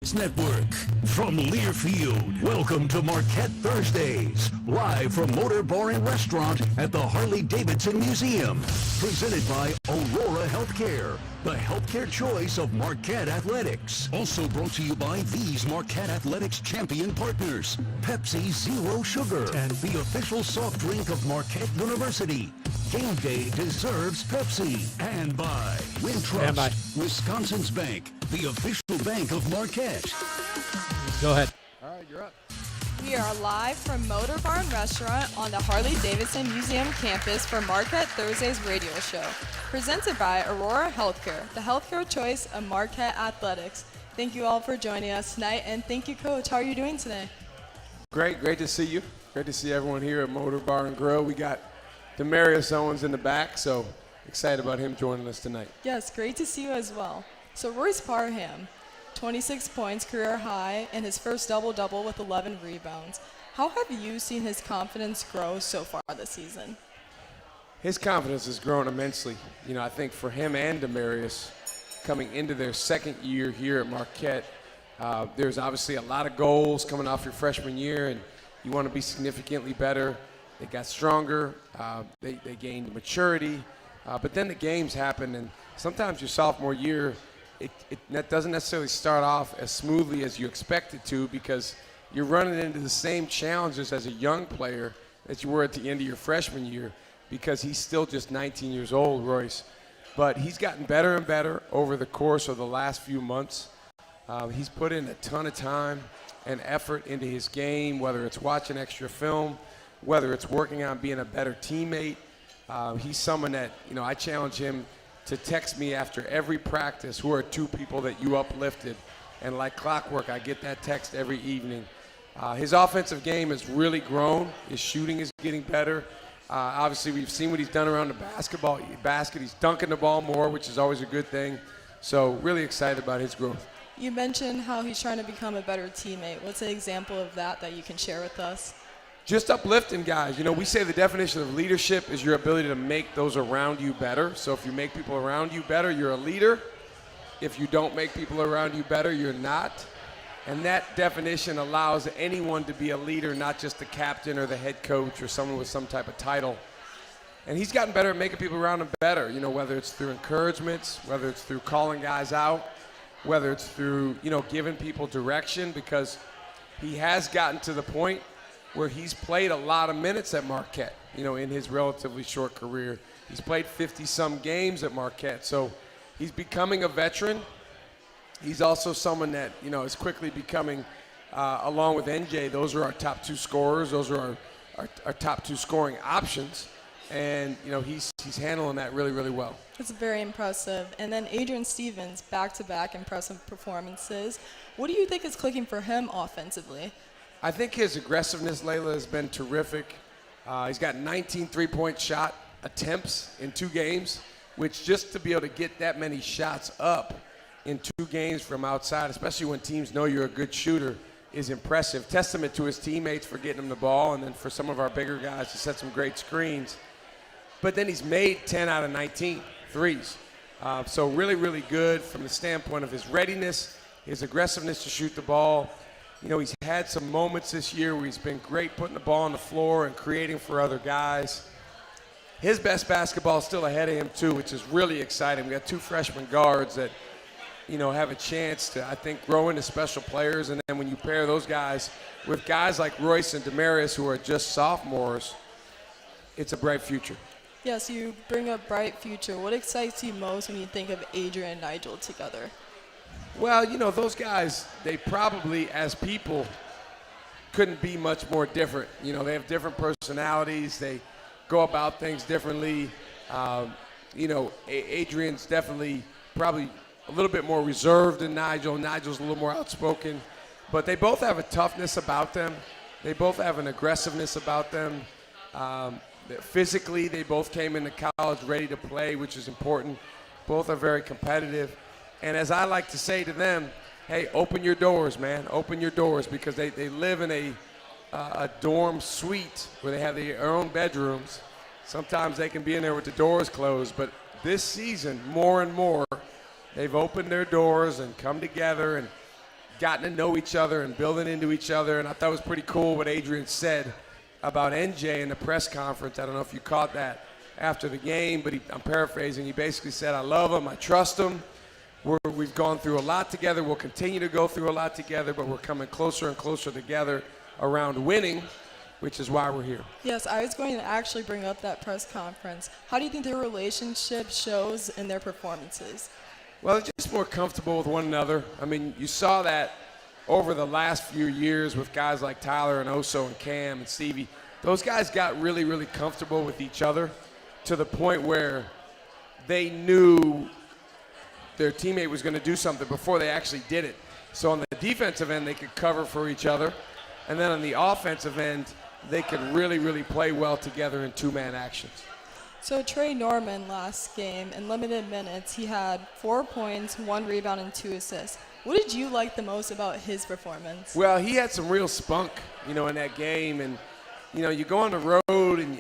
Network. From Learfield, welcome to Marquette Thursdays, live from Motor Bar and Restaurant at the Harley Davidson Museum. Presented by Aurora Healthcare, the healthcare choice of Marquette Athletics. Also brought to you by these Marquette Athletics champion partners. Pepsi Zero Sugar, the official soft drink of Marquette University. Game day deserves Pepsi. And by Wintrust, Wisconsin's bank, the official bank of Marquette. Go ahead. All right, you're up. We are live from Motor Bar and Restaurant on the Harley Davidson Museum campus for Marquette Thursdays radio show. Presented by Aurora Healthcare, the healthcare choice of Marquette Athletics. Thank you all for joining us tonight, and thank you, Coach. How are you doing today? Great to see you. Great to see everyone here at Motor Bar and Grill. We got Damarius Owens in the back, so excited about him joining us tonight. Yes, great to see you as well. So Royce Parham, 26 points, career high, and his first double-double with 11 rebounds. How have you seen his confidence grow so far this season? His confidence has grown immensely. You know, I think for him and Damarius, coming into their second year here at Marquette, there's obviously a lot of goals coming off your freshman year, and you want to be significantly better. They got stronger. They gained maturity. But then the games happen, and sometimes your sophomore year, it doesn't necessarily start off as smoothly as you expect it to, because you're running into the same challenges as a young player that you were at the end of your freshman year, because he's still just 19 years old, Royce. But he's gotten better and better over the course of the last few months. He's put in a ton of time and effort into his game, whether it's watching extra film, whether it's working on being a better teammate. He's someone that, you know, I challenge him to text me after every practice, who are two people that you uplifted. And like clockwork, I get that text every evening. His offensive game has really grown. His shooting is getting better. Obviously, we've seen what he's done around the basket. He's dunking the ball more, which is always a good thing. So really excited about his growth. You mentioned how he's trying to become a better teammate. What's an example of that you can share with us? Just uplifting guys. You know, we say the definition of leadership is your ability to make those around you better. So if you make people around you better, you're a leader. If you don't make people around you better, you're not. And that definition allows anyone to be a leader, not just the captain or the head coach or someone with some type of title. And he's gotten better at making people around him better, you know, whether it's through encouragements, whether it's through calling guys out, whether it's through, you know, giving people direction, because he has gotten to the point where he's played a lot of minutes at Marquette, you know, in his relatively short career. He's played 50-some games at Marquette, so he's becoming a veteran. He's also someone that, you know, is quickly becoming, along with NJ, those are our top two scorers. Those are our top two scoring options. And, you know, he's handling that really, really well. It's very impressive. And then Adrian Stevens, back-to-back impressive performances. What do you think is clicking for him offensively? I think his aggressiveness, Layla, has been terrific. He's got 19 three-point shot attempts in 2 games, which just to be able to get that many shots up in 2 games from outside, especially when teams know you're a good shooter, is impressive. Testament to his teammates for getting him the ball, and then for some of our bigger guys to set some great screens. But then he's made 10 out of 19 threes. So really, really good from the standpoint of his readiness, his aggressiveness to shoot the ball. You know, he's had some moments this year where he's been great putting the ball on the floor and creating for other guys. His best basketball is still ahead of him, too, which is really exciting. We got 2 freshman guards that, you know, have a chance to, I think, grow into special players. And then when you pair those guys with guys like Royce and Damarius, who are just sophomores, it's a bright future. Yes, you bring up bright future. What excites you most when you think of Adrian and Nigel together? Well, you know, those guys, they probably, as people, couldn't be much more different. You know, they have different personalities. They go about things differently. You know, Adrian's definitely probably a little bit more reserved than Nigel. Nigel's a little more outspoken. But they both have a toughness about them. They both have an aggressiveness about them. Physically, they both came into college ready to play, which is important. Both are very competitive. And as I like to say to them, hey, open your doors, man. Open your doors, because they live in a dorm suite where they have their own bedrooms. Sometimes they can be in there with the doors closed. But this season, more and more, they've opened their doors and come together and gotten to know each other and building into each other. And I thought it was pretty cool what Adrian said about NJ in the press conference. I don't know if you caught that after the game, but I'm paraphrasing. He basically said, I love him, I trust him. We've gone through a lot together. We'll continue to go through a lot together, but we're coming closer and closer together around winning, which is why we're here. Yes, I was going to actually bring up that press conference. How do you think their relationship shows in their performances? Well, they're just more comfortable with one another. I mean, you saw that over the last few years with guys like Tyler and Oso and Cam and Stevie. Those guys got really, really comfortable with each other to the point where they knew their teammate was going to do something before they actually did it. So on the defensive end, they could cover for each other. And then on the offensive end, they could really, really play well together in two-man actions. So Trey Norman last game, in limited minutes, he had 4 points, 1 rebound, and 2 assists. What did you like the most about his performance? Well, he had some real spunk, in that game. And, you go on the road and,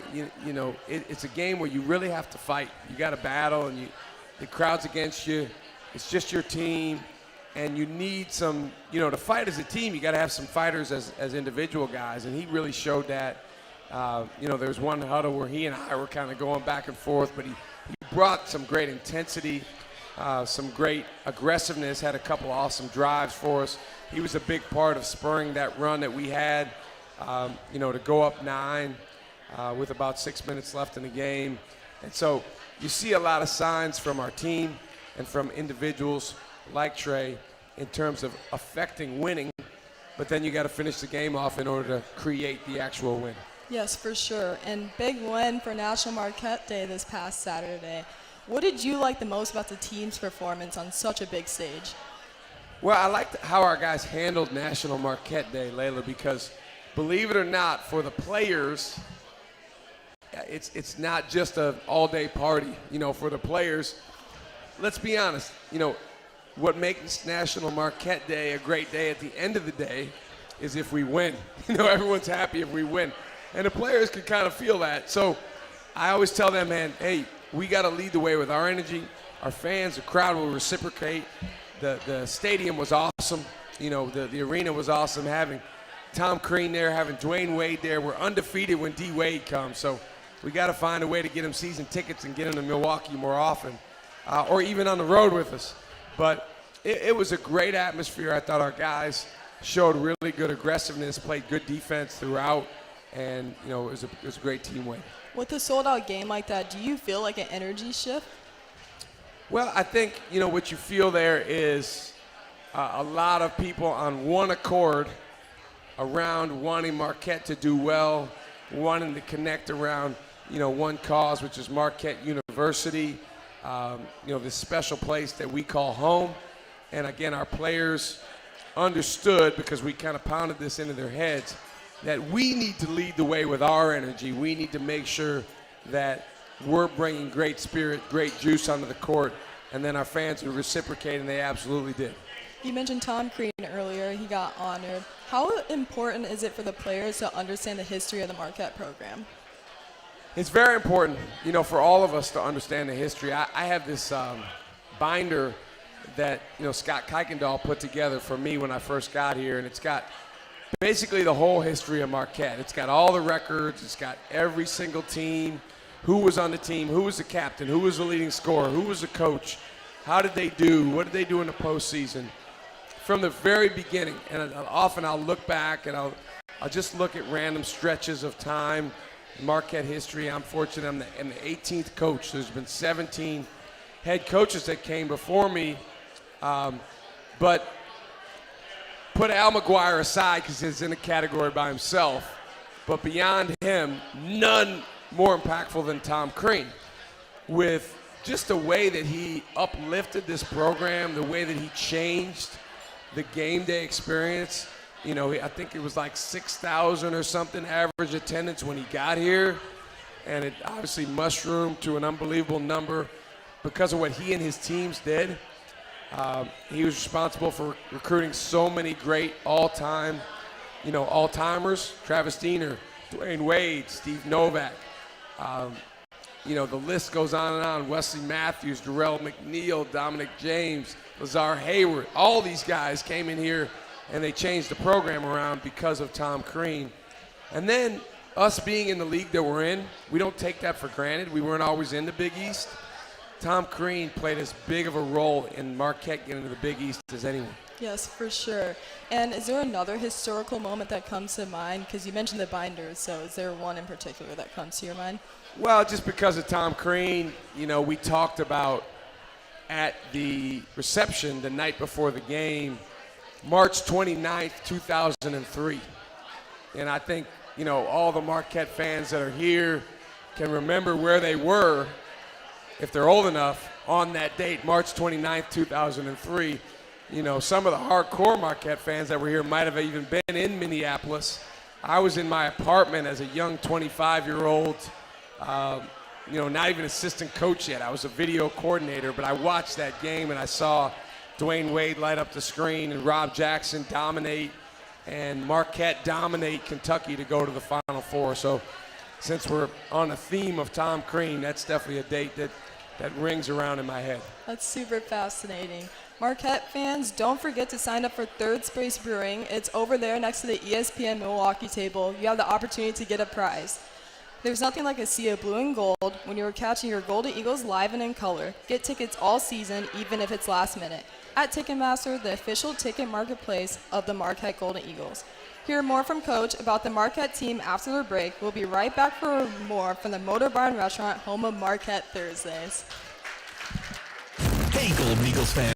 it's a game where you really have to fight. You got to battle, and the crowd's against you. It's just your team, and you need some, to fight as a team, you got to have some fighters as individual guys, and he really showed that. There was one huddle where he and I were kind of going back and forth, but he brought some great intensity, some great aggressiveness, had a couple awesome drives for us. He was a big part of spurring that run that we had, to go up 9 with about 6 minutes left in the game. And so you see a lot of signs from our team and from individuals like Trey in terms of affecting winning, but then you got to finish the game off in order to create the actual win. Yes, for sure. And big win for National Marquette Day this past Saturday. What did you like the most about the team's performance on such a big stage? Well, I liked how our guys handled National Marquette Day, Layla, because believe it or not, for the players, it's not just an all-day party. For the players, let's be honest, what makes National Marquette Day a great day at the end of the day is if we win. Everyone's happy if we win. And the players can kind of feel that. So I always tell them, man, hey, we got to lead the way with our energy. Our fans, the crowd will reciprocate. The stadium was awesome. The arena was awesome. Having Tom Crean there, having Dwayne Wade there. We're undefeated when D. Wade comes. So we got to find a way to get him season tickets and get him to Milwaukee more often, or even on the road with us. But it was a great atmosphere. I thought our guys showed really good aggressiveness, played good defense throughout, and it was a great team win. With a sold-out game like that, do you feel like an energy shift? Well, I think what you feel there is a lot of people on one accord around wanting Marquette to do well, wanting to connect around one cause, which is Marquette University. This special place that we call home. And again, our players understood, because we kind of pounded this into their heads, that we need to lead the way with our energy. We need to make sure that we're bringing great spirit, great juice onto the court, and then our fans would reciprocate, and they absolutely did. You mentioned Tom Crean earlier. He got honored. How important is it for the players to understand the history of the Marquette program? It's very important, for all of us to understand the history. I have this binder that, Scott Kuykendall put together for me when I first got here, and it's got basically the whole history of Marquette. It's got all the records. It's got every single team, who was on the team, who was the captain, who was the leading scorer, who was the coach, how did they do, what did they do in the postseason. From the very beginning, and often I'll look back and I'll just look at random stretches of time, Marquette history. I'm fortunate I'm the 18th coach. There's been 17 head coaches that came before me, but put Al McGuire aside because he's in a category by himself. But beyond him, none more impactful than Tom Crean, with just the way that he uplifted this program, the way that he changed the game day experience. I think it was like 6,000 or something average attendance when he got here, and it obviously mushroomed to an unbelievable number because of what he and his teams did. He was responsible for recruiting so many great all-timers, Travis Diener, Dwayne Wade, Steve Novak. The list goes on and on. Wesley Matthews, Darrell McNeil, Dominic James, Lazar Hayward. All these guys came in here and they changed the program around because of Tom Crean. And then us being in the league that we're in, we don't take that for granted. We weren't always in the Big East. Tom Crean played as big of a role in Marquette getting to the Big East as anyone. Yes, for sure. And is there another historical moment that comes to mind? Because you mentioned the binders, so is there one in particular that comes to your mind? Well, just because of Tom Crean, you know, we talked about at the reception the night before the game, March 29th, 2003. And I think, you know, all the Marquette fans that are here can remember where they were, if they're old enough, on that date, March 29th, 2003. You know, some of the hardcore Marquette fans that were here might have even been in Minneapolis. I was in my apartment as a young 25-year-old, you know, not even assistant coach yet. I was a video coordinator, but I watched that game and I saw Dwayne Wade light up the screen and Rob Jackson dominate and Marquette dominate Kentucky to go to the Final Four. So since we're on a theme of Tom Crean, that's definitely a date that rings around in my head. That's super fascinating. Marquette fans, don't forget to sign up for Third Space Brewing. It's over there next to the ESPN Milwaukee table. You have the opportunity to get a prize. There's nothing like a sea of blue and gold when you are catching your Golden Eagles live and in color. Get tickets all season, even if it's last minute, at Ticketmaster, the official ticket marketplace of the Marquette Golden Eagles. Hear more from Coach about the Marquette team after the break. We'll be right back for more from the Motor Barn Restaurant, home of Marquette Thursdays. Hey, Golden Eagles fans.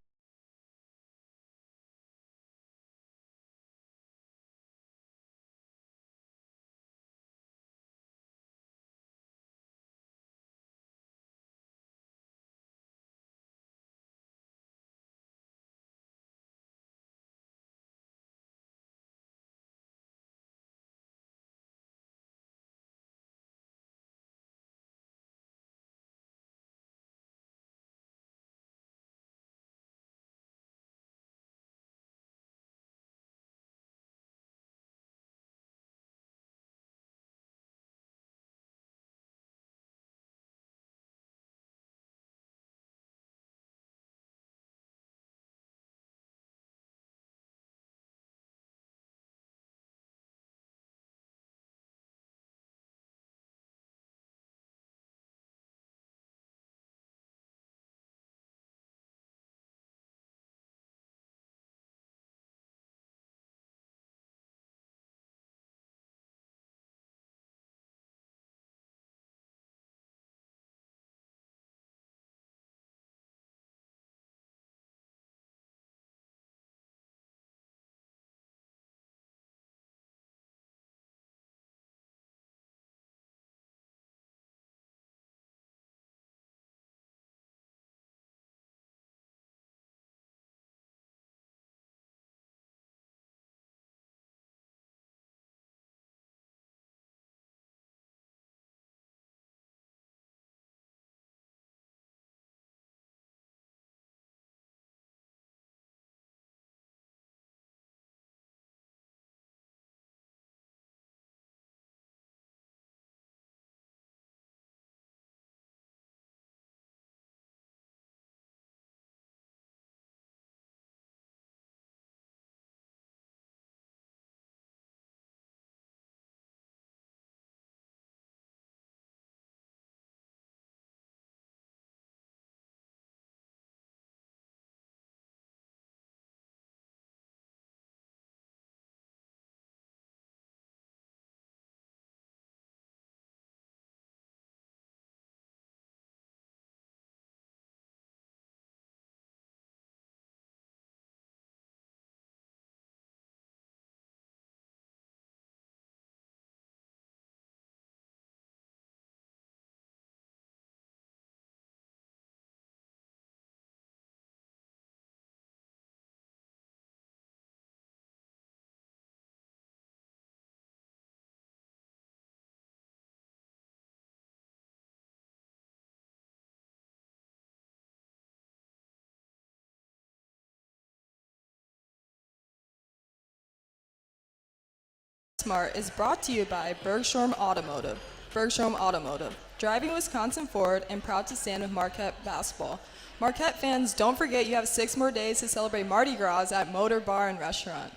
Smart is brought to you by Bergstrom Automotive. Bergstrom Automotive, driving Wisconsin forward and proud to stand with Marquette Basketball. Marquette fans, don't forget you have 6 more days to celebrate Mardi Gras at Motor Bar and Restaurant.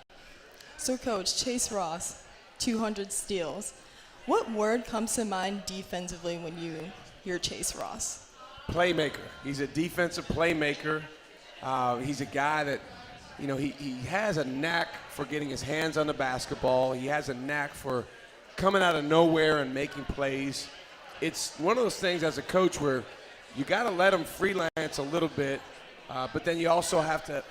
So, Coach, Chase Ross, 200 steals. What word comes to mind defensively when you hear Chase Ross? Playmaker. He's a defensive playmaker. He's a guy that, he has a knack for getting his hands on the basketball. He has a knack for coming out of nowhere and making plays. It's one of those things as a coach where you got to let him freelance a little bit, but then you also have to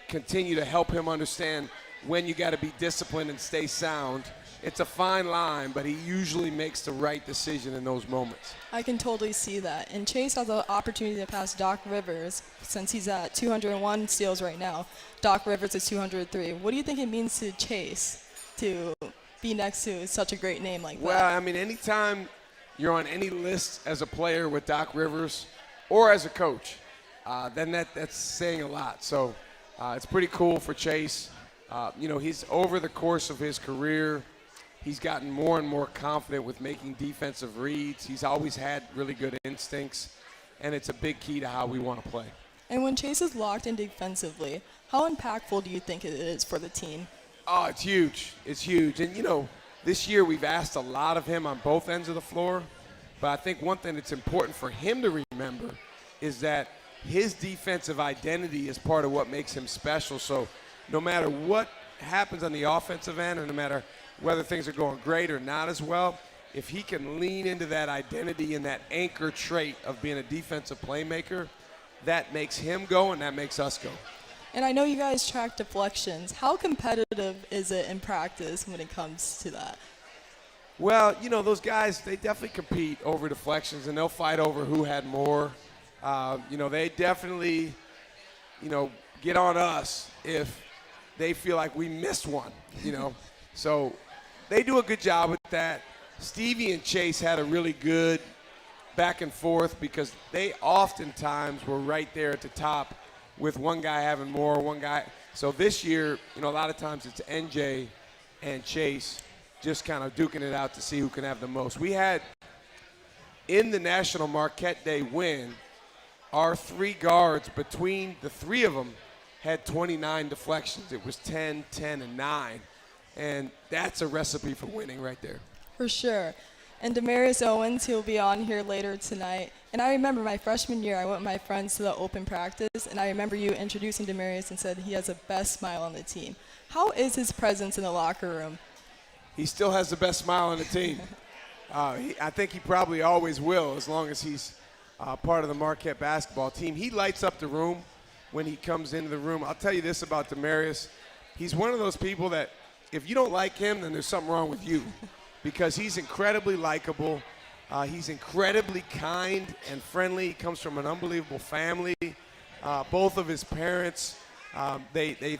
continue to help him understand when you got to be disciplined and stay sound. It's a fine line, but he usually makes the right decision in those moments. I can totally see that. And Chase has the opportunity to pass Doc Rivers since he's at 201 steals right now. Doc Rivers is 203. What do you think it means to Chase to be next to such a great name like that? Well, I mean, anytime you're on any list as a player with Doc Rivers or as a coach, then that's saying a lot. So it's pretty cool for Chase. He's over the course of his career, he's gotten more and more confident with making defensive reads. He's always had really good instincts, and it's a big key to how we want to play. And when Chase is locked in defensively, how impactful do you think it is for the team? Oh, it's huge. It's huge. And, this year we've asked a lot of him on both ends of the floor, but I think one thing that's important for him to remember is that his defensive identity is part of what makes him special. So no matter what happens on the offensive end, and no matter whether things are going great or not as well, if he can lean into that identity and that anchor trait of being a defensive playmaker, that makes him go and that makes us go. And I know you guys track deflections. How competitive is it in practice when it comes to that? Well, those guys, they definitely compete over deflections, and they'll fight over who had more. They definitely, get on us if they feel like we missed one, So they do a good job with that. Stevie and Chase had a really good back and forth because they oftentimes were right there at the top with one guy having more, one guy. So this year, a lot of times it's NJ and Chase just kind of duking it out to see who can have the most. We had, in the National Marquette Day win, our three guards, between the three of them, had 29 deflections. It was 10, 10, and 9. And that's a recipe for winning right there. For sure. And Damarius Owens, he'll be on here later tonight. And I remember my freshman year, I went with my friends to the open practice, and I remember you introducing Damarius and said he has the best smile on the team. How is his presence in the locker room? He still has the best smile on the team. I think he probably always will, as long as he's part of the Marquette basketball team. He lights up the room when he comes into the room. I'll tell you this about Damarius. He's one of those people that if you don't like him, then there's something wrong with you, because he's incredibly likable. He's incredibly kind and friendly. He comes from an unbelievable family. Both of his parents, they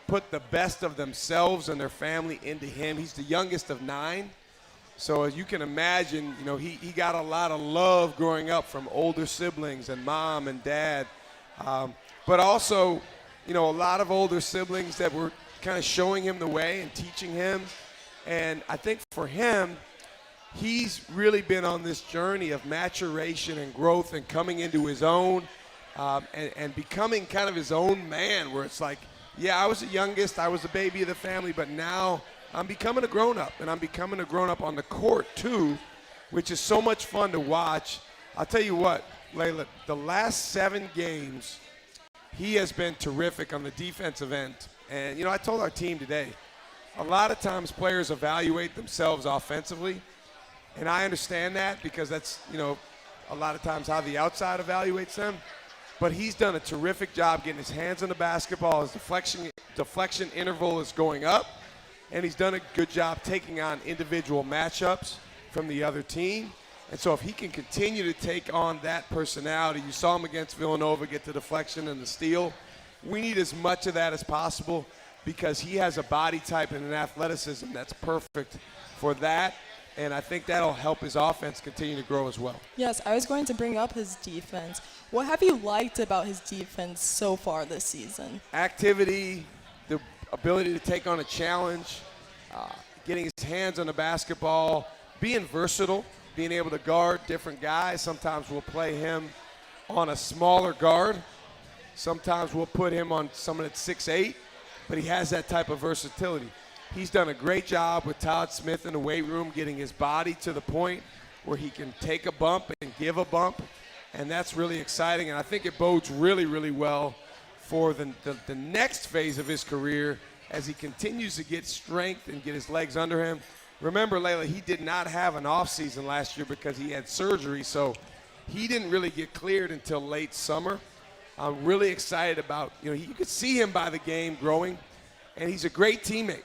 put the best of themselves and their family into him. He's the youngest of 9. So as you can imagine, he got a lot of love growing up from older siblings and mom and dad. But also, a lot of older siblings that were kind of showing him the way and teaching him. And I think for him, he's really been on this journey of maturation and growth and coming into his own and becoming kind of his own man, where it's like, yeah, I was the youngest, I was the baby of the family, but now I'm becoming a grown-up, and I'm becoming a grown-up on the court too, which is so much fun to watch. I'll tell you what, Layla, the last 7 games, he has been terrific on the defensive end. And, I told our team today, a lot of times players evaluate themselves offensively, and I understand that because that's, a lot of times how the outside evaluates them. But he's done a terrific job getting his hands on the basketball. His deflection interval is going up, and he's done a good job taking on individual matchups from the other team. And so if he can continue to take on that personality, you saw him against Villanova get the deflection and the steal. We need as much of that as possible because he has a body type and an athleticism that's perfect for that. And I think that'll help his offense continue to grow as well. Yes, I was going to bring up his defense. What have you liked about his defense so far this season? Activity, the ability to take on a challenge, getting his hands on the basketball, being versatile, being able to guard different guys. Sometimes we'll play him on a smaller guard. Sometimes we'll put him on someone that's 6'8", but he has that type of versatility. He's done a great job with Todd Smith in the weight room, getting his body to the point where he can take a bump and give a bump, and that's really exciting. And I think it bodes really, really well for the next phase of his career as he continues to get strength and get his legs under him. Remember, Layla, he did not have an offseason last year because he had surgery, so he didn't really get cleared until late summer. I'm really excited about, you could see him by the game growing, and he's a great teammate.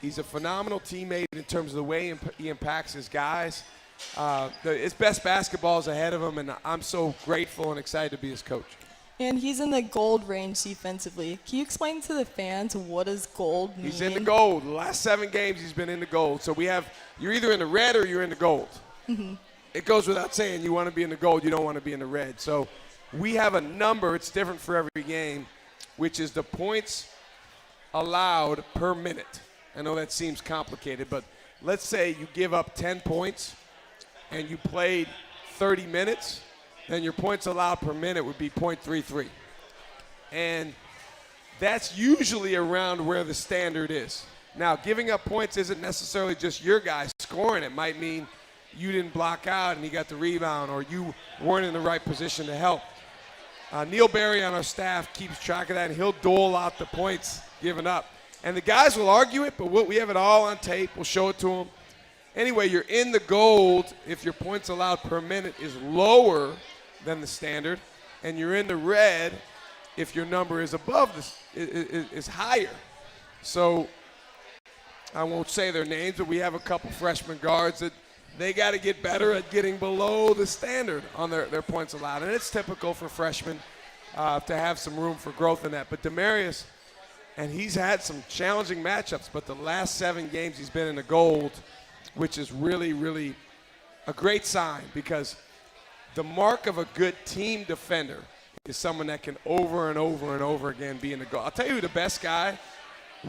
He's a phenomenal teammate in terms of the way he impacts his guys. His best basketball is ahead of him, and I'm so grateful and excited to be his coach. And he's in the gold range defensively. Can you explain to the fans what does gold mean? He's in the gold. The last 7 games he's been in the gold. So you're either in the red or you're in the gold. Mm-hmm. It goes without saying you want to be in the gold, you don't want to be in the red. So we have a number, it's different for every game, which is the points allowed per minute. I know that seems complicated, but let's say you give up 10 points and you played 30 minutes, then your points allowed per minute would be .33. And that's usually around where the standard is. Now, giving up points isn't necessarily just your guy scoring. It might mean you didn't block out and he got the rebound, or you weren't in the right position to help. Neil Berry on our staff keeps track of that, and he'll dole out the points given up. And the guys will argue it, but we have it all on tape. We'll show it to them. Anyway, you're in the gold if your points allowed per minute is lower than the standard, and you're in the red if your number is above is higher. So I won't say their names, but we have a couple freshman guards that they got to get better at getting below the standard on their points allowed. And it's typical for freshmen to have some room for growth in that. But Damarius, and he's had some challenging matchups, but the last 7 games he's been in the gold, which is really, really a great sign, because the mark of a good team defender is someone that can over and over and over again be in the gold. I'll tell you who the best guy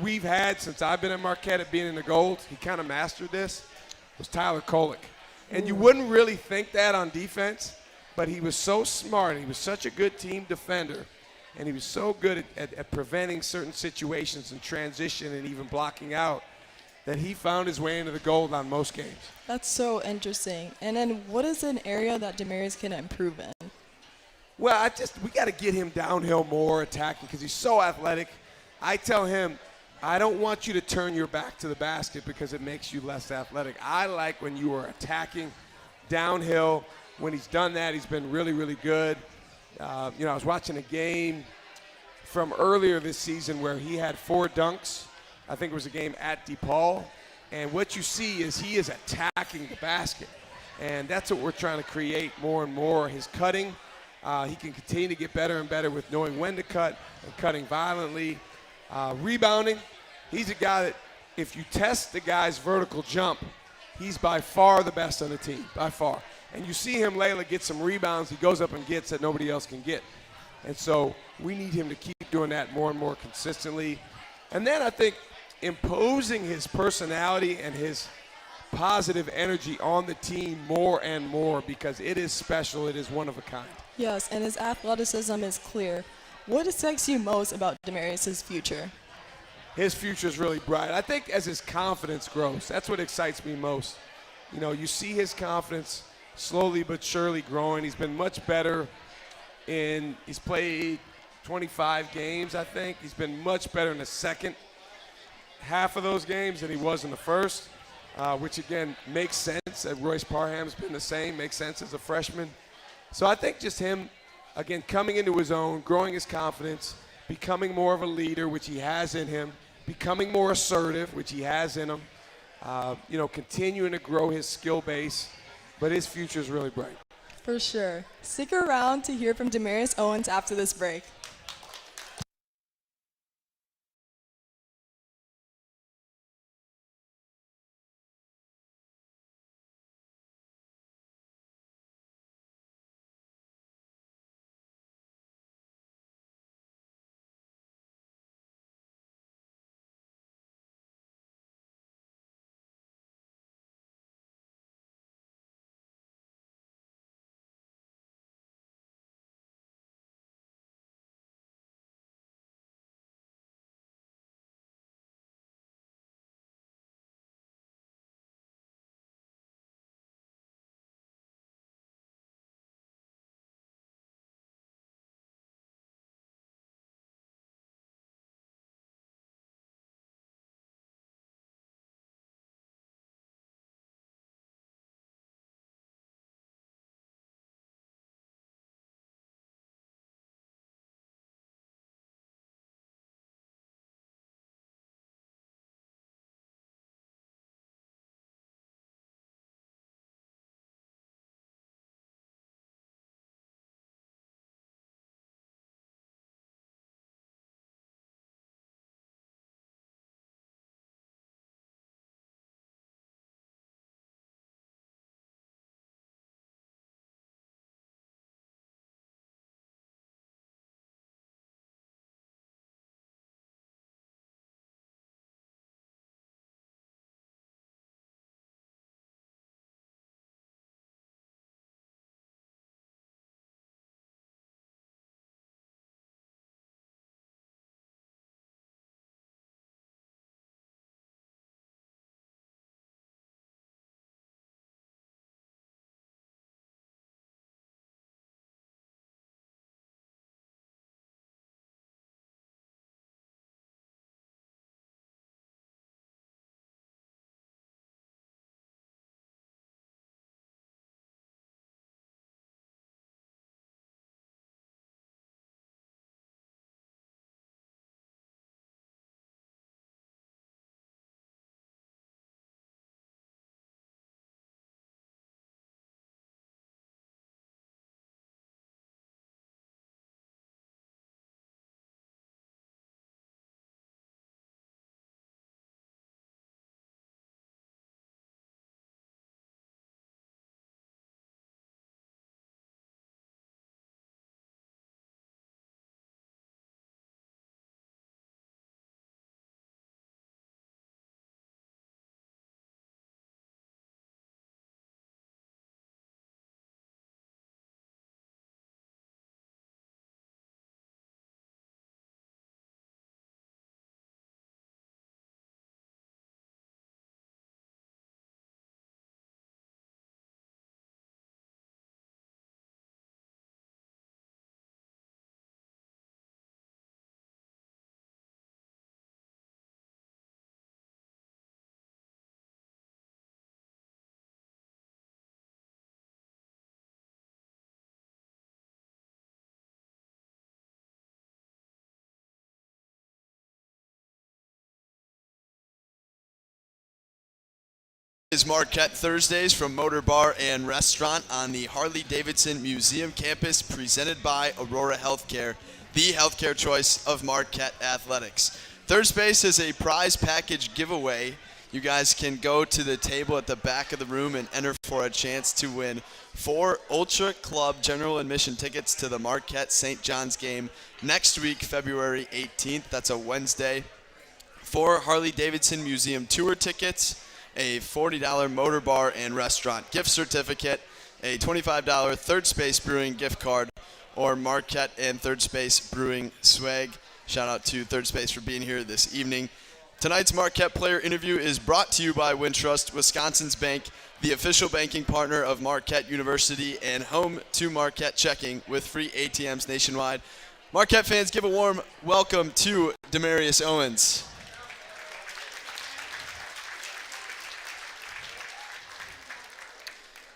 we've had since I've been at Marquette at being in the gold, he kind of mastered this, was Tyler Kolek. And you wouldn't really think that on defense, but he was so smart. He was such a good team defender, and he was so good at preventing certain situations and transition and even blocking out that he found his way into the gold on most games. That's so interesting. And then what is an area that Damarius can improve in? Well, we got to get him downhill more, attacking, because he's so athletic. I tell him, I don't want you to turn your back to the basket because it makes you less athletic. I like when you are attacking downhill. When he's done that, he's been really, really good. I was watching a game from earlier this season where he had 4 dunks. I think it was a game at DePaul. And what you see is he is attacking the basket. And that's what we're trying to create more and more. His cutting, he can continue to get better and better with knowing when to cut and cutting violently. Rebounding, he's a guy that if you test the guy's vertical jump, he's by far the best on the team, by far. And you see him, Layla, get some rebounds he goes up and gets that nobody else can get. And so we need him to keep doing that more and more consistently. And then I think imposing his personality and his positive energy on the team more and more, because it is special, it is one of a kind. Yes, and his athleticism is clear. What excites you most about Damarius' future? His future is really bright. I think as his confidence grows, that's what excites me most. You see his confidence slowly but surely growing. He's been much better he's played 25 games, I think. He's been much better in the second half of those games than he was in the first, which again makes sense. Royce Parham's been the same, makes sense as a freshman. So I think just him, again, coming into his own, growing his confidence, becoming more of a leader, which he has in him, becoming more assertive, which he has in him, continuing to grow his skill base, but his future is really bright. For sure. Stick around to hear from Damarius Owens after this break. Is Marquette Thursdays from Motor Bar and Restaurant on the Harley Davidson Museum campus, presented by Aurora Healthcare, the healthcare choice of Marquette athletics. Third Space is a prize package giveaway. You guys can go to the table at the back of the room and enter for a chance to win 4 Ultra Club general admission tickets to the Marquette St. John's game next week, February 18th. That's a Wednesday. 4 Harley Davidson Museum tour tickets, a $40 Motor Bar and Restaurant gift certificate, a $25 Third Space Brewing gift card, or Marquette and Third Space Brewing swag. Shout out to Third Space for being here this evening. Tonight's Marquette player interview is brought to you by Wintrust, Wisconsin's bank, the official banking partner of Marquette University, and home to Marquette checking with free ATMs nationwide. Marquette fans, give a warm welcome to Damarius Owens.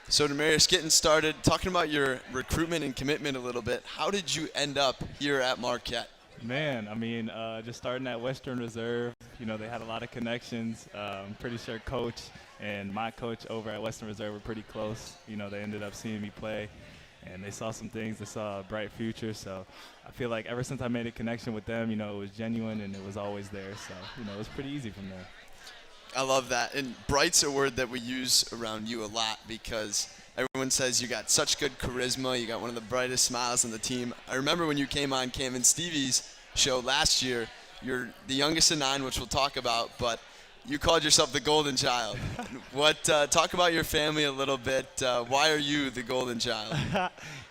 So Damarius, getting started, talking about your recruitment and commitment a little bit. How did you end up here at Marquette? Man, I mean, just starting at Western Reserve, you know, they had a lot of connections. I'm pretty sure coach and my coach over at Western Reserve were pretty close. You know, they ended up seeing me play, and they saw some things. They saw a bright future. So I feel like ever since I made a connection with them, you know, it was genuine and it was always there. So, you know, it was pretty easy from there. I love that. And bright's a word that we use around you a lot because everyone says you got such good charisma. You got one of the brightest smiles on the team. I remember when you came on Cam and Stevie's show last year, you're the youngest of 9, which we'll talk about, but you called yourself the golden child. Talk about your family a little bit. Why are you the golden child?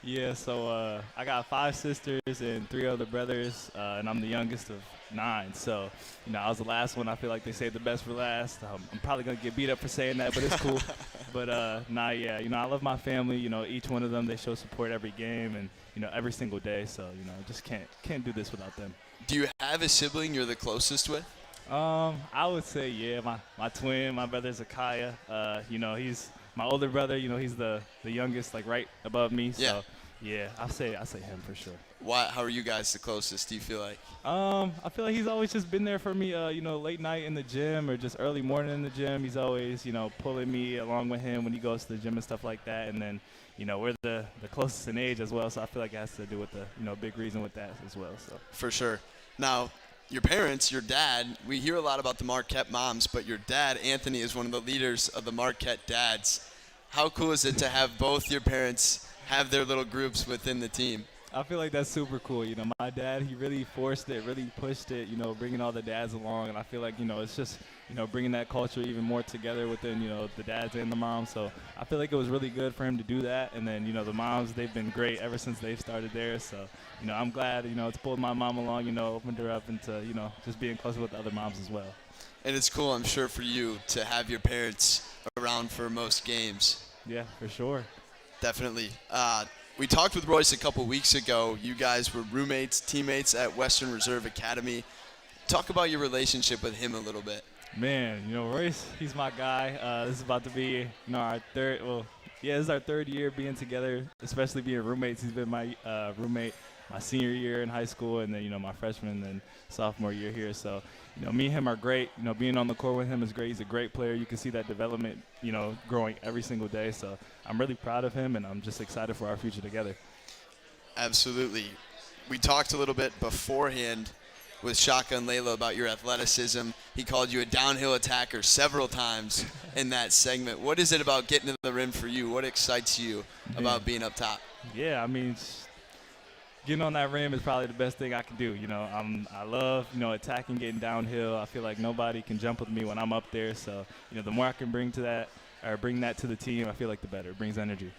Yeah, so I got 5 sisters and 3 other brothers, and I'm the youngest of 9. So, you know, I was the last one. I feel like they saved the best for last. I'm probably going to get beat up for saying that, but it's cool. But, yeah, you know, I love my family. You know, each one of them, they show support every game and, you know, every single day. So, you know, just can't do this without them. Do you have a sibling you're the closest with? I would say, yeah, my twin, my brother Zakaya. You know, he's my older brother. You know, he's the youngest, like right above me. So, yeah, I say him for sure. Why? How are you guys the closest? Do you feel like? I feel like he's always just been there for me. You know, late night in the gym or just early morning in the gym. He's always, you know, pulling me along with him when he goes to the gym and stuff like that. And then, you know, we're the closest in age as well. So I feel like it has to do with the, you know, big reason with that as well. So for sure. Now, your parents, your dad, we hear a lot about the Marquette moms, but your dad, Anthony, is one of the leaders of the Marquette dads. How cool is it to have both your parents have their little groups within the team? I feel like that's super cool. You know, my dad, he really forced it, really pushed it, you know, bringing all the dads along. And I feel like, you know, it's just, you know, bringing that culture even more together within, you know, the dads and the moms. So I feel like it was really good for him to do that. And then, you know, the moms, they've been great ever since they've started there. So, you know, I'm glad, you know, it's pulled my mom along, you know, opened her up into, you know, just being closer with the other moms as well. And it's cool, I'm sure, for you to have your parents around for most games. Yeah, for sure. Definitely. We talked with Royce a couple weeks ago. You guys were roommates, teammates at Western Reserve Academy. Talk about your relationship with him a little bit. Man, you know, Royce, he's my guy. This is about to be, you know, our third, well, yeah, this is our 3rd year being together, especially being roommates. He's been my roommate my senior year in high school and then, you know, my freshman and sophomore year here. So, you know, me and him are great. You know, being on the court with him is great. He's a great player. You can see that development, you know, growing every single day. So I'm really proud of him, and I'm just excited for our future together. Absolutely. We talked a little bit beforehand with Shaka and Layla about your athleticism. He called you a downhill attacker several times in that segment. What is it about getting to the rim for you? What excites you about being up top? Yeah, I mean, getting on that rim is probably the best thing I can do. You know, I love, you know, attacking, getting downhill. I feel like nobody can jump with me when I'm up there. So, you know, the more I can bring that to the team, I feel like the better. It brings energy.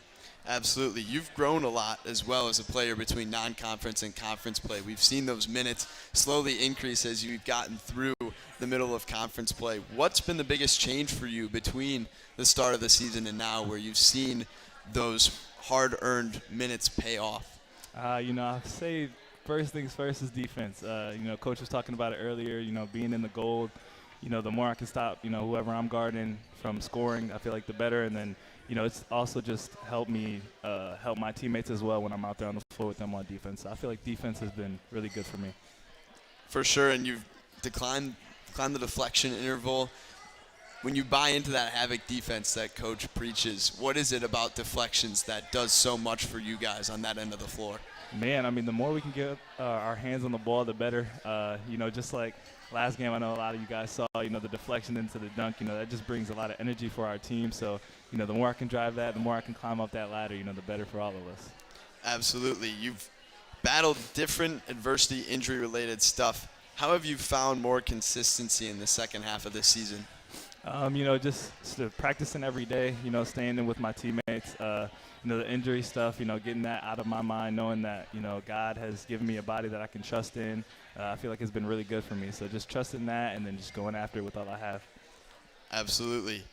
Absolutely. You've grown a lot as well as a player between non-conference and conference play. We've seen those minutes slowly increase as you've gotten through the middle of conference play. What's been the biggest change for you between the start of the season and now where you've seen those hard-earned minutes pay off? You know, I'd say first things first is defense. You know, Coach was talking about it earlier, you know, being in the gold. You know, the more I can stop, you know, whoever I'm guarding from scoring, I feel like the better. And then, you know, it's also just helped me help my teammates as well when I'm out there on the floor with them on defense. So I feel like defense has been really good for me. For sure, and you've declined the deflection interval. when you buy into that havoc defense that coach preaches, what is it about deflections that does so much for you guys on that end of the floor? Man, I mean, the more we can get our hands on the ball, the better. Just like last game, I know a lot of you guys saw, the deflection into the dunk, that just brings a lot of energy for our team. So, the more I can drive that, the more I can climb up that ladder, the better for all of us. Absolutely. You've battled different adversity, injury-related stuff. How have you found more consistency in the second half of this season? Just practicing every day, staying in with my teammates, the injury stuff, getting that out of my mind, knowing that, God has given me a body that I can trust in. I feel like it's been really good for me. So just trusting that and then just going after it with all I have. Absolutely.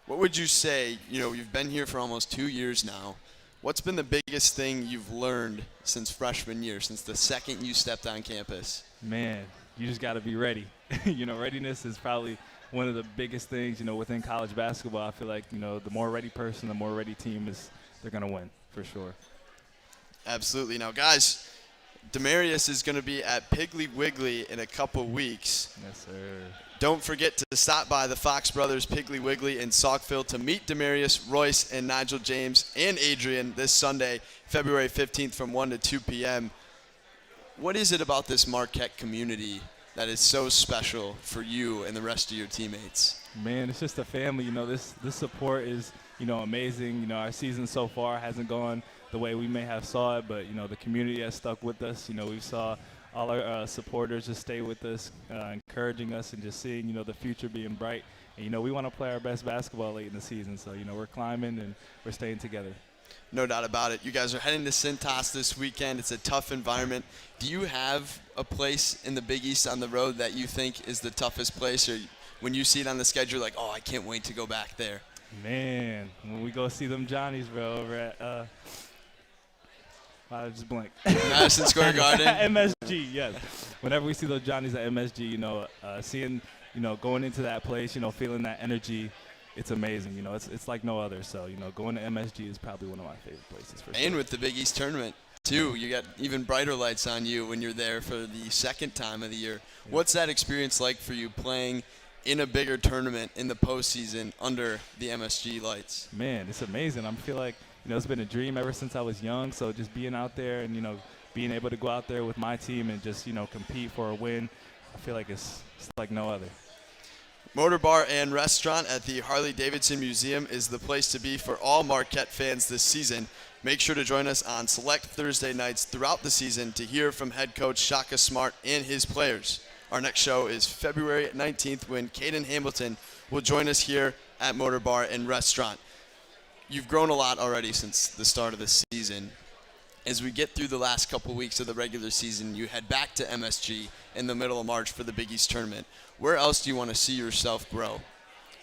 What would you say, you've been here for almost 2 years now. What's been the biggest thing you've learned since freshman year, since the second you stepped on campus? Man, you just got to be ready. Readiness is probably one of the biggest things, within college basketball. I feel like, the more ready person, the more ready team they're going to win for sure. Absolutely. Now, guys, Damarius is going to be at Piggly Wiggly in a couple weeks. Yes, sir. Don't forget to stop by the Fox Brothers Piggly Wiggly in Saukville to meet Damarius, Royce, and Nigel James and Adrian this Sunday, February 15th from 1 to 2 p.m. What is it about this Marquette community that is so special for you and the rest of your teammates? Man, it's just a family. This support is, amazing. Our season so far hasn't gone the way we may have saw it, but, the community has stuck with us. We saw all our supporters just stay with us, encouraging us and just seeing, the future being bright. And, we want to play our best basketball late in the season. So, we're climbing and we're staying together. No doubt about it. You guys are heading to Cintas this weekend. It's a tough environment. Do you have a place in the Big East on the road that you think is the toughest place? Or when you see it on the schedule, like, I can't wait to go back there? Man, when we go see them Johnnies, bro, over at I just blank. Madison Square Garden. MSG, yes. Whenever we see those Johnnies at MSG, seeing, going into that place, feeling that energy, it's amazing. It's like no other. So, going to MSG is probably one of my favorite places for sure. And with the Big East tournament, too, you got even brighter lights on you when you're there for the second time of the year. Yeah. What's that experience like for you playing in a bigger tournament in the postseason under the MSG lights? Man, it's amazing. I feel like, it's been a dream ever since I was young. So just being out there and, being able to go out there with my team and just, compete for a win, I feel like it's like no other. Motor Bar and Restaurant at the Harley Davidson Museum is the place to be for all Marquette fans this season. Make sure to join us on select Thursday nights throughout the season to hear from head coach Shaka Smart and his players. Our next show is February 19th when Caden Hamilton will join us here at Motor Bar and Restaurant. You've grown a lot already since the start of the season. As we get through the last couple weeks of the regular season, you head back to MSG in the middle of March for the Big East tournament. Where else do you want to see yourself grow?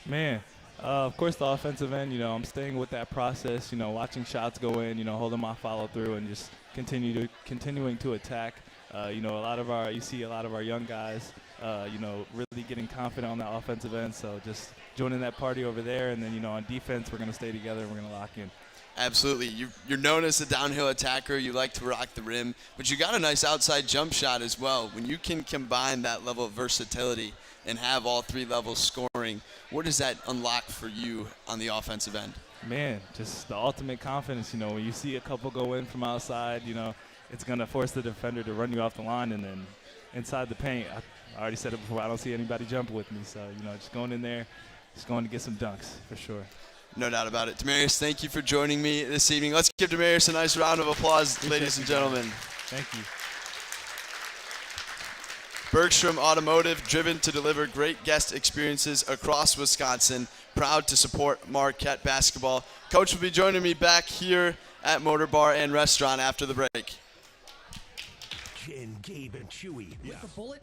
Man, of course the offensive end, I'm staying with that process, watching shots go in, holding my follow through and just continuing to attack. You see a lot of our young guys, really getting confident on the offensive end. So just joining that party over there. And then, on defense, we're going to stay together and we're going to lock in. Absolutely. You're known as a downhill attacker. You like to rock the rim, but you got a nice outside jump shot as well. When you can combine that level of versatility and have all three levels scoring, what does that unlock for you on the offensive end? Man, just the ultimate confidence. When you see a couple go in from outside, it's going to force the defender to run you off the line. And then inside the paint, I already said it before, I don't see anybody jumping with me. So, just going in there, just going to get some dunks for sure. No doubt about it. Damarius, thank you for joining me this evening. Let's give Damarius a nice round of applause, ladies and gentlemen. Thank you. Bergstrom Automotive, driven to deliver great guest experiences across Wisconsin. Proud to support Marquette Basketball. Coach will be joining me back here at Motor Bar and Restaurant after the break. Jen, Gabe, and Chewy. With the bullet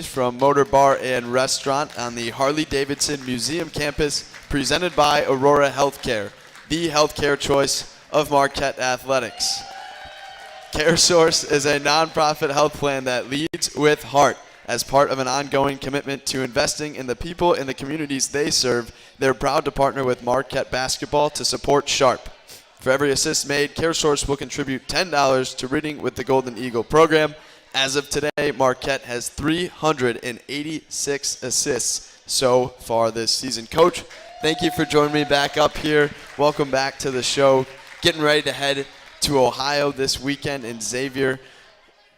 from Motor Bar and Restaurant on the Harley-Davidson Museum campus, presented by Aurora Healthcare, the healthcare choice of Marquette Athletics. CareSource is a nonprofit health plan that leads with heart. As part of an ongoing commitment to investing in the people in the communities they serve, they're proud to partner with Marquette Basketball to support Sharp. For every assist made, CareSource will contribute $10 to Reading with the Golden Eagle program. As of today, Marquette has 386 assists so far this season. Coach, thank you for joining me back up here. Welcome back to the show. Getting ready to head to Ohio this weekend in Xavier.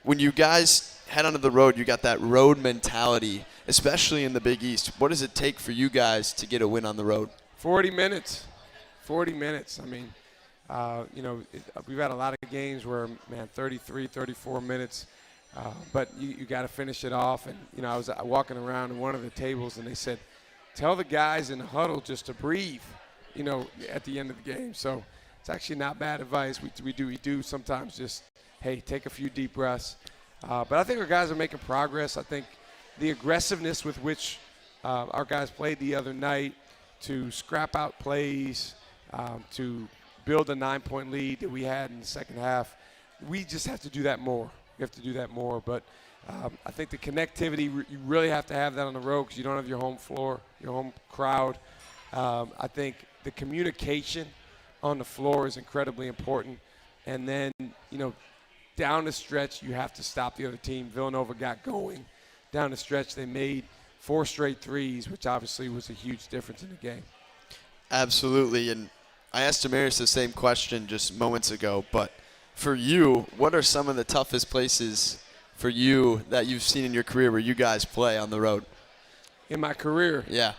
When you guys head onto the road, you got that road mentality, especially in the Big East. What does it take for you guys to get a win on the road? 40 minutes. 40 minutes. I mean, we've had a lot of games where, 33, 34 minutes. But you got to finish it off. And, I was walking around in one of the tables, and they said, tell the guys in the huddle just to breathe, at the end of the game. So it's actually not bad advice. We do sometimes just, hey, take a few deep breaths. But I think our guys are making progress. I think the aggressiveness with which our guys played the other night to scrap out plays, to build a 9-point lead that we had in the second half, we just have to do that more. We have to do that more, but I think the connectivity, you really have to have that on the road because you don't have your home floor, your home crowd. I think the communication on the floor is incredibly important. And then, down the stretch, you have to stop the other team. Villanova got going. Down the stretch, they made 4 straight threes, which obviously was a huge difference in the game. Absolutely, and I asked Damarius the same question just moments ago, but for you, what are some of the toughest places for you that you've seen in your career where you guys play on the road? In my career? Yeah.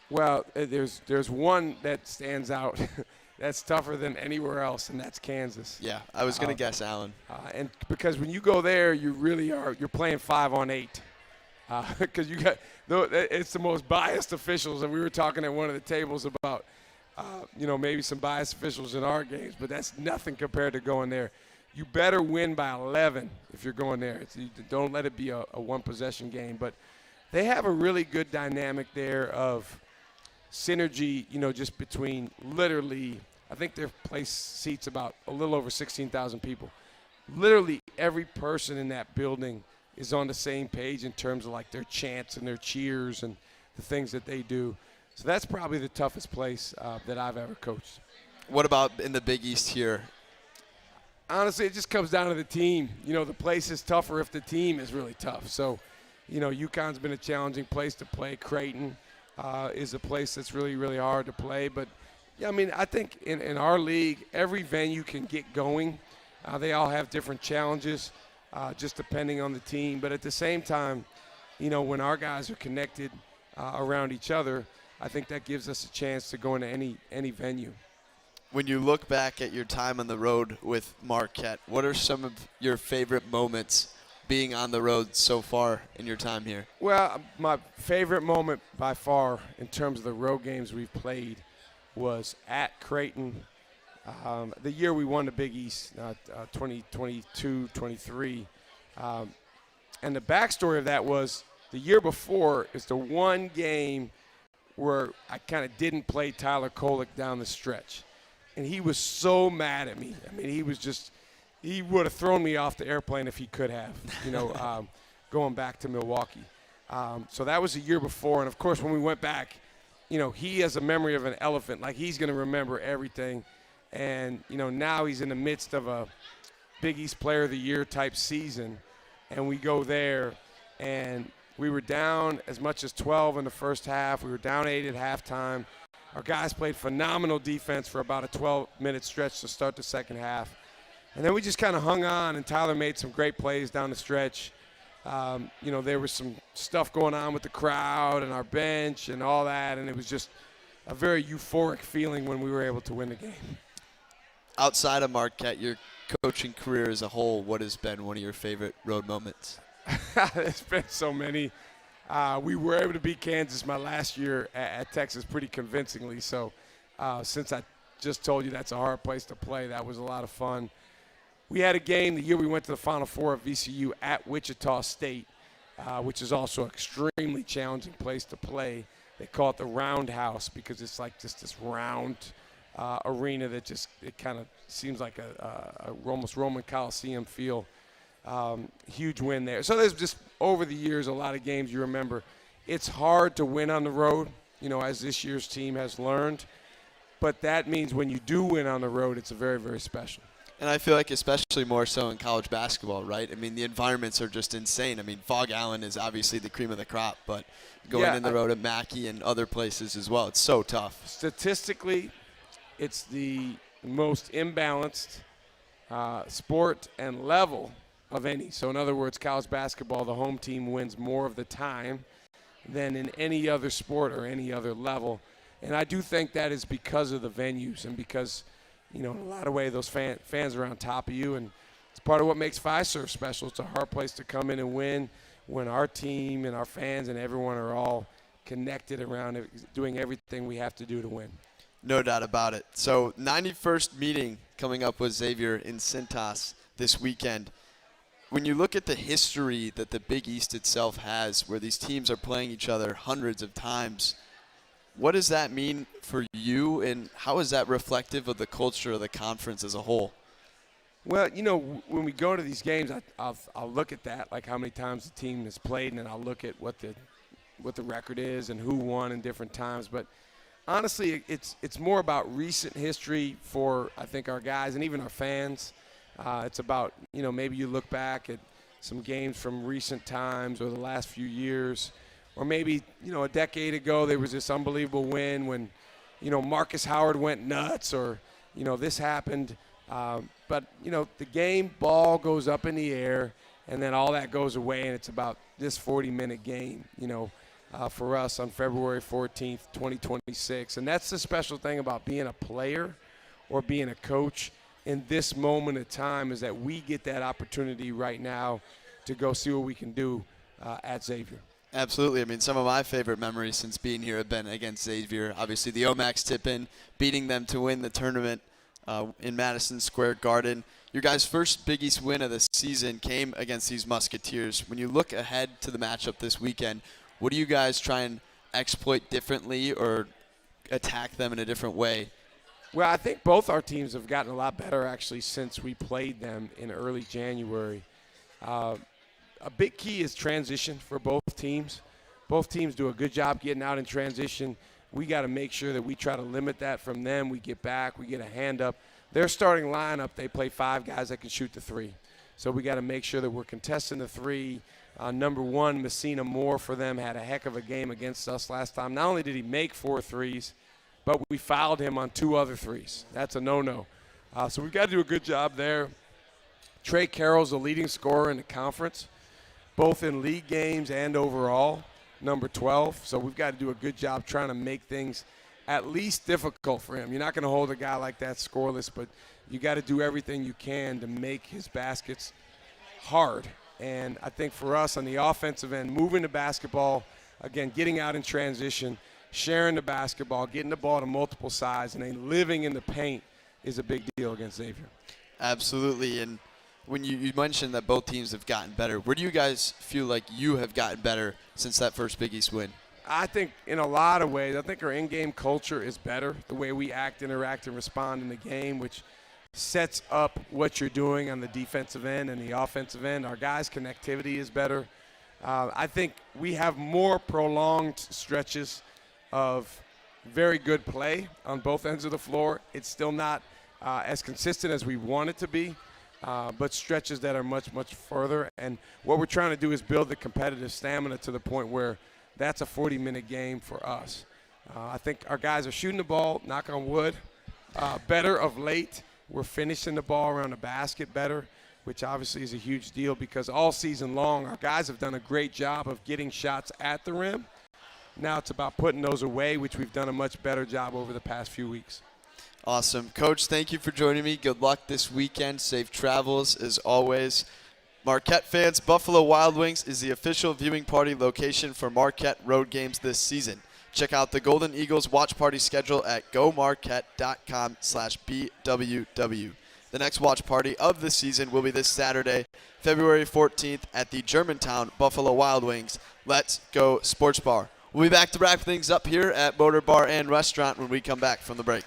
Well, there's one that stands out that's tougher than anywhere else, and that's Kansas. Yeah, I was going to guess Allen. And because when you go there, you really are – you're playing 5-on-8 because it's the most biased officials, and we were talking at one of the tables about – maybe some biased officials in our games, but that's nothing compared to going there. You better win by 11 if you're going there. Don't let it be a one-possession game. But they have a really good dynamic there of synergy, just between literally, I think their place seats about a little over 16,000 people. Literally every person in that building is on the same page in terms of like their chants and their cheers and the things that they do. So that's probably the toughest place that I've ever coached. What about in the Big East here? Honestly, it just comes down to the team. The place is tougher if the team is really tough. So, UConn's been a challenging place to play. Creighton is a place that's really, really hard to play. But, I think in our league, every venue can get going. They all have different challenges just depending on the team. But at the same time, when our guys are connected around each other, I think that gives us a chance to go into any venue. When you look back at your time on the road with Marquette, what are some of your favorite moments being on the road so far in your time here? Well, my favorite moment by far in terms of the road games we've played was at Creighton. The year we won the Big East, 2022-23. And the backstory of that was the year before is the one game where I kind of didn't play Tyler Kolek down the stretch. And he was so mad at me. He would have thrown me off the airplane if he could have, going back to Milwaukee. So that was the year before. And, of course, when we went back, he has a memory of an elephant. Like, he's going to remember everything. And, now he's in the midst of a Big East Player of the Year type season. And we go there, and we were down as much as 12 in the first half. We were down 8 at halftime. Our guys played phenomenal defense for about a 12-minute stretch to start the second half. And then we just kind of hung on, and Tyler made some great plays down the stretch. There was some stuff going on with the crowd and our bench and all that, and it was just a very euphoric feeling when we were able to win the game. Outside of Marquette, your coaching career as a whole, what has been one of your favorite road moments? There's been so many. We were able to beat Kansas my last year at Texas pretty convincingly. So since I just told you that's a hard place to play, that was a lot of fun. We had a game the year we went to the Final Four of VCU at Wichita State. which is also an extremely challenging place to play. They call it the Roundhouse because it's like just this round arena that it kind of seems like a almost Roman Coliseum feel. Huge win there. So there's just, over the years, a lot of games you remember. It's hard to win on the road, as this year's team has learned. But that means when you do win on the road, it's very, very special. And I feel like especially more so in college basketball, right? I mean, the environments are just insane. I mean, Fog Allen is obviously the cream of the crop, but going in the road at Mackey and other places as well, it's so tough. Statistically, it's the most imbalanced sport and level of any. So in other words, college basketball, the home team wins more of the time than in any other sport or any other level. And I do think that is because of the venues and because, in a lot of ways, those fans are on top of you. And it's part of what makes Fiserv special. It's a hard place to come in and win when our team and our fans and everyone are all connected around it, doing everything we have to do to win. No doubt about it. So 91st meeting coming up with Xavier in Cintas this weekend. When you look at the history that the Big East itself has, where these teams are playing each other hundreds of times, what does that mean for you, and how is that reflective of the culture of the conference as a whole? Well, when we go to these games, I'll look at that, like how many times the team has played, and then I'll look at what the record is and who won in different times. But honestly, it's more about recent history for, I think, our guys and even our fans. It's about, maybe you look back at some games from recent times or the last few years. Or maybe, a decade ago there was this unbelievable win when, Marcus Howard went nuts or, this happened. But, the ball goes up in the air and then all that goes away and it's about this 40-minute game, for us on February 14th, 2026. And that's the special thing about being a player or being a coach in this moment of time, is that we get that opportunity right now to go see what we can do at Xavier. Absolutely. I mean, some of my favorite memories since being here have been against Xavier. Obviously, the Omax tip-in, beating them to win the tournament in Madison Square Garden. Your guys' first Big East win of the season came against these Musketeers. When you look ahead to the matchup this weekend, what do you guys try and exploit differently or attack them in a different way? Well, I think both our teams have gotten a lot better, actually, since we played them in early January. A big key is transition for both teams. Both teams do a good job getting out in transition. We got to make sure that we try to limit that from them. We get back, we get a hand up. Their starting lineup, they play 5 guys that can shoot the 3. So we got to make sure that we're contesting the 3. Number 1, Messina Moore for them, had a heck of a game against us last time. Not only did he make 4 threes, but we fouled him on 2 other threes. That's a no-no. So we've got to do a good job there. Trey Carroll's the leading scorer in the conference, both in league games and overall, number 12. So we've got to do a good job trying to make things at least difficult for him. You're not going to hold a guy like that scoreless, but you got to do everything you can to make his baskets hard. And I think for us on the offensive end, moving the basketball, again, getting out in transition, sharing the basketball, getting the ball to multiple sides, and then living in the paint is a big deal against Xavier. Absolutely. And when you mentioned that both teams have gotten better, where do you guys feel like you have gotten better since that first Big East win? I think in a lot of ways, I think our in-game culture is better, the way we act, interact, and respond in the game, which sets up what you're doing on the defensive end and the offensive end. Our guys' connectivity is better. I think we have more prolonged stretches of very good play on both ends of the floor. It's still not as consistent as we want it to be, but stretches that are much, much further. And what we're trying to do is build the competitive stamina to the point where that's a 40-minute game for us. I think our guys are shooting the ball, knock on wood, better of late. We're finishing the ball around the basket better, which obviously is a huge deal because all season long our guys have done a great job of getting shots at the rim. Now it's about putting those away, which we've done a much better job over the past few weeks. Awesome. Coach, thank you for joining me. Good luck this weekend. Safe travels as always. Marquette fans, Buffalo Wild Wings is the official viewing party location for Marquette road games this season. Check out the Golden Eagles watch party schedule at gomarquette.com/BWW. The next watch party of the season will be this Saturday, February 14th at the Germantown Buffalo Wild Wings Let's Go Sports Bar. We'll be back to wrap things up here at Motor Bar and Restaurant when we come back from the break.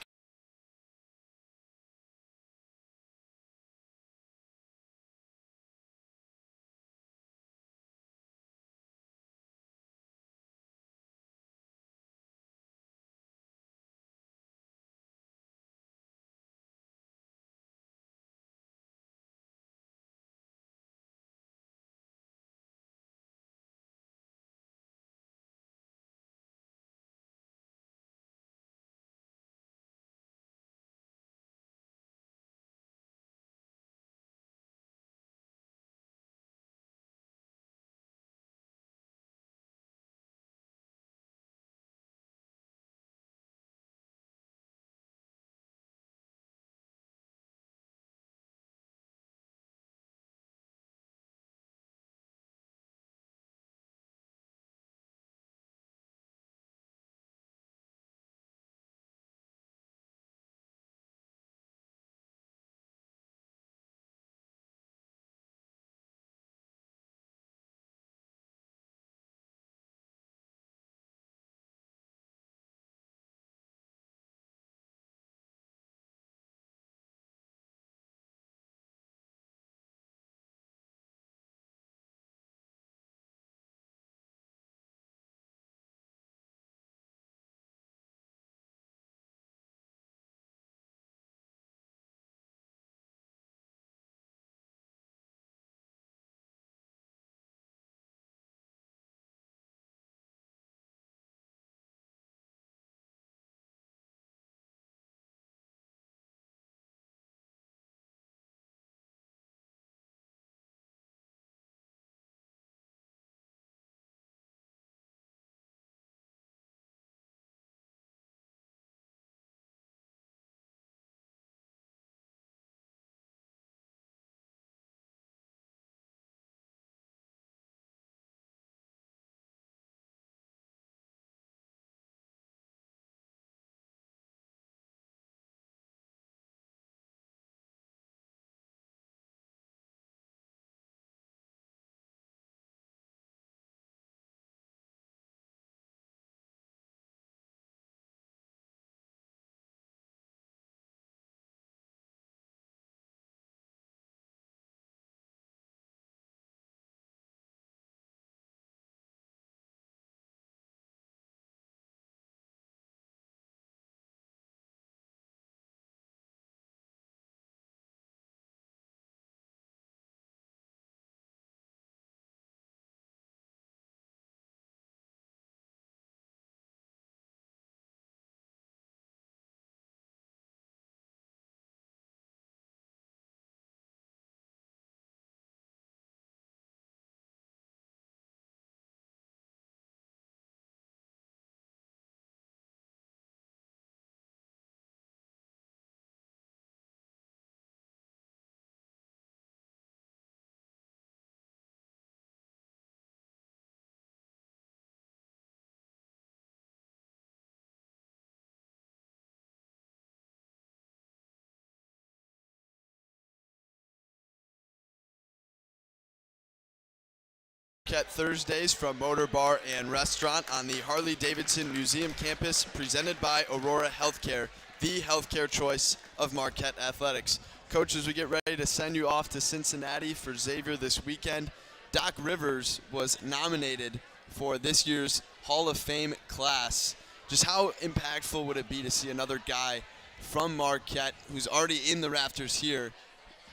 Marquette Thursdays from Motor Bar and Restaurant on the Harley Davidson Museum campus, presented by Aurora Healthcare, the healthcare choice of Marquette athletics. Coach, as we get ready to send you off to Cincinnati for Xavier this weekend, Doc Rivers was nominated for this year's Hall of Fame class. Just how impactful would it be to see another guy from Marquette who's already in the rafters here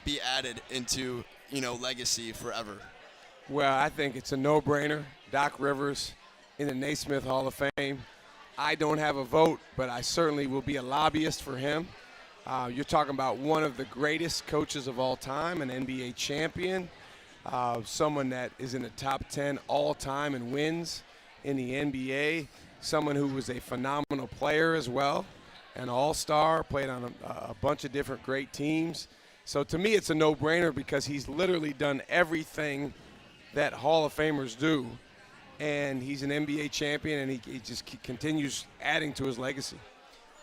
be added into, legacy forever? Well, I think it's a no-brainer. Doc Rivers in the Naismith Hall of Fame. I don't have a vote, but I certainly will be a lobbyist for him. You're talking about one of the greatest coaches of all time, an NBA champion, someone that is in the top 10 all-time in wins in the NBA, someone who was a phenomenal player as well, an all-star, played on a bunch of different great teams. So to me, it's a no-brainer because he's literally done everything that Hall of Famers do, and he's an NBA champion, and he just continues adding to his legacy.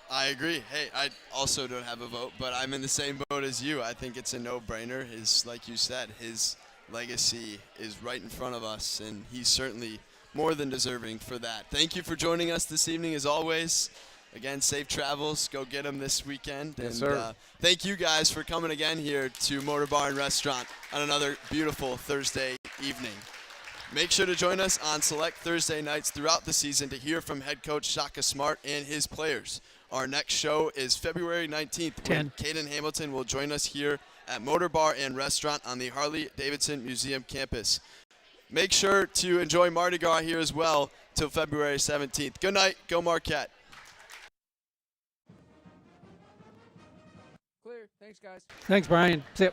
I agree. Hey, I also don't have a vote, but I'm in the same boat as you. I think it's a no-brainer. Like you said, his legacy is right in front of us, and he's certainly more than deserving for that. Thank you for joining us this evening, as always. Again, safe travels. Go get them this weekend. Yes, and sir. Thank you guys for coming again here to Motor Bar and Restaurant on another beautiful Thursday evening. Make sure to join us on select Thursday nights throughout the season to hear from head coach Shaka Smart and his players. Our next show is February 19th when Caden Hamilton will join us here at Motor Bar and Restaurant on the Harley Davidson Museum campus. Make sure to enjoy Mardi Gras here as well till February 17th. Good night. Go Marquette. Clear. Thanks, guys. Thanks, Brian. See ya.